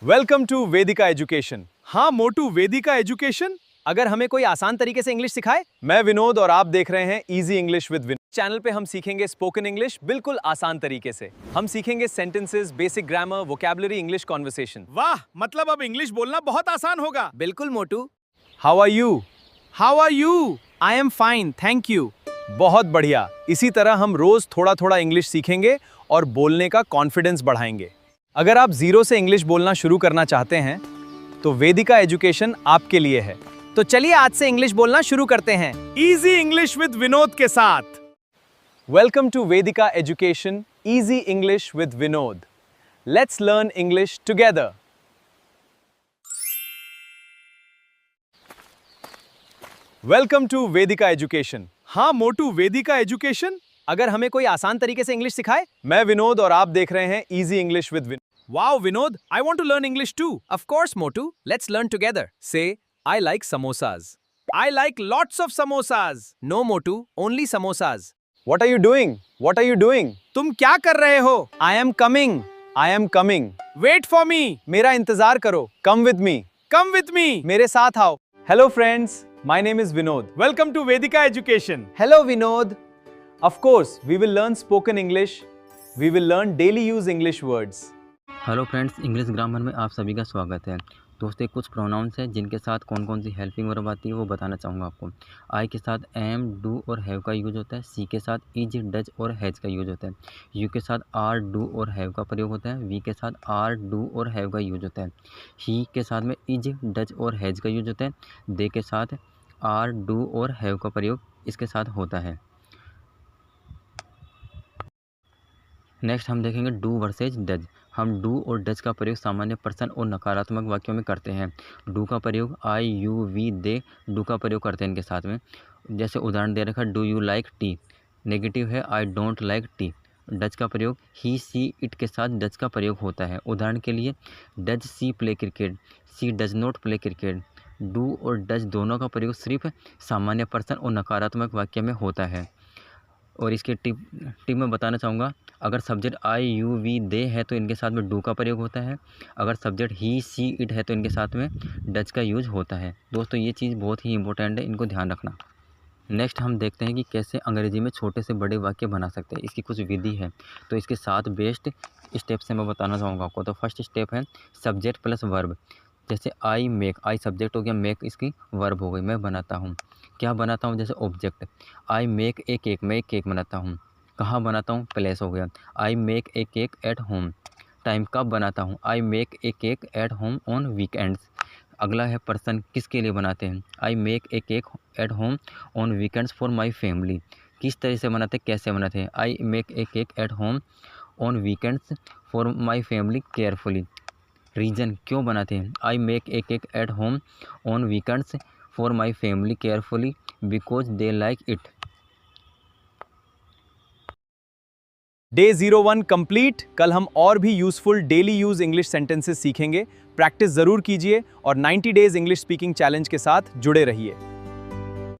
Welcome to Vedika education. हाँ मोटू, वेदिका education. अगर हमें कोई आसान तरीके से इंग्लिश सिखाए। मैं विनोद और आप देख रहे हैं easy English with Vinod. Channel पे हम सीखेंगे स्पोकन इंग्लिश बिल्कुल आसान तरीके से। हम सीखेंगे sentences, basic grammar, vocabulary, English conversation. वाह, मतलब अब इंग्लिश बोलना बहुत आसान होगा। बिल्कुल Motu. How are you? How are you? I am fine, thank you. बहुत बढ़िया। इसी तरह हम रोज थोड़ा थोड़ा इंग्लिश सीखेंगे और बोलने का कॉन्फिडेंस बढ़ाएंगे। अगर आप जीरो से इंग्लिश बोलना शुरू करना चाहते हैं तो वेदिका एजुकेशन आपके लिए है। तो चलिए आज से इंग्लिश बोलना शुरू करते हैं इजी इंग्लिश विद विनोद के साथ। Welcome to Vedika education, easy English with Vinod. Let's learn English together. Welcome to Vedika education. हाँ मोटू, वेदिका एजुकेशन। अगर हमें कोई आसान तरीके से इंग्लिश सिखाए। मैं विनोद और आप देख रहे हैं easy English with Vinod. Wow, Vinod, I want to learn English too. Of course, Motu. Let's learn together. Say, I like samosas. I like lots of samosas. No, Motu, only samosas. What are you doing? What are you doing? तुम क्या कर रहे हो? I am coming. I am coming. Wait for me. मेरा इंतजार करो. Come with me. Come with me. मेरे साथ आओ. Hello friends. My name is Vinod. Welcome to Vedika Education. Hello, Vinod. Of course, we will learn spoken English. We will learn daily use English words. Hello friends, English grammar में आप सभी का स्वागत है। दोस्तों, कुछ प्रोनाउंस हैं जिनके साथ कौन कौन सी हेल्पिंग वर्ब आती है वो बताना चाहूँगा आपको। आई के साथ एम, डू और हैव का यूज होता है। सी के साथ इज, डज और हैज का यूज होता है। यू के साथ आर, डू और हैव का प्रयोग होता है। वी के साथ आर, डू और हैव का यूज होता है। ही के साथ में इज, डज और हैज का यूज होता है। दे के साथ आर, डू और हैव का प्रयोग इसके साथ होता है। नेक्स्ट हम देखेंगे डू वर्सेज डज। हम डू और डज का प्रयोग सामान्य प्रश्न और नकारात्मक वाक्यों में करते हैं। डू का प्रयोग आई, यू, वी, दे, डू का प्रयोग करते हैं इनके साथ में। जैसे उदाहरण दे रखा, do you like tea. Negative है I don't like tea. Does का प्रयोग ही, सी, इट के साथ डज का प्रयोग होता है। उदाहरण के लिए, does C play cricket, C does not play cricket. Do और डज दोनों का प्रयोग सिर्फ सामान्य प्रश्न और नकारात्मक वाक्य में होता है। और इसके टिप में बताना चाहूँगा, अगर सब्जेक्ट आई, यू, वी, दे है तो इनके साथ में डू का प्रयोग होता है। अगर सब्जेक्ट ही, सी, इट है तो इनके साथ में डज का यूज होता है। दोस्तों, ये चीज़ बहुत ही इंपॉर्टेंट है, इनको ध्यान रखना। नेक्स्ट हम देखते हैं कि कैसे अंग्रेजी में छोटे से बड़े वाक्य बना सकते हैं। इसकी कुछ विधि है, तो इसके साथ बेस्ट स्टेप से मैं बताना चाहूँगा आपको। तो फर्स्ट स्टेप है सब्जेक्ट प्लस वर्ब। जैसे आई मेक, आई सब्जेक्ट हो गया, मेक इसकी वर्ब हो गई, मैं बनाता हूँ। क्या बनाता हूँ? जैसे object, I make a cake, मैं एक केक बनाता हूँ। कहाँ बनाता हूँ? प्लेस हो गया, I make a cake at home. Time, कब बनाता हूँ? I make a cake at home on weekends. अगला है पर्सन, किसके लिए बनाते हैं? I make a cake at home on weekends for my family. किस तरह से बनाते हैं, कैसे बनाते हैं? I make a cake at home on weekends for my family carefully. Reason, क्यों बनाते हैं? I make a cake at home on weekends for my family carefully because they like it. Day 01 complete. कल हम और भी useful daily use English sentences सीखेंगे। Practice जरूर कीजिए और 90 डेज इंग्लिश स्पीकिंग चैलेंज के साथ जुड़े रहिए।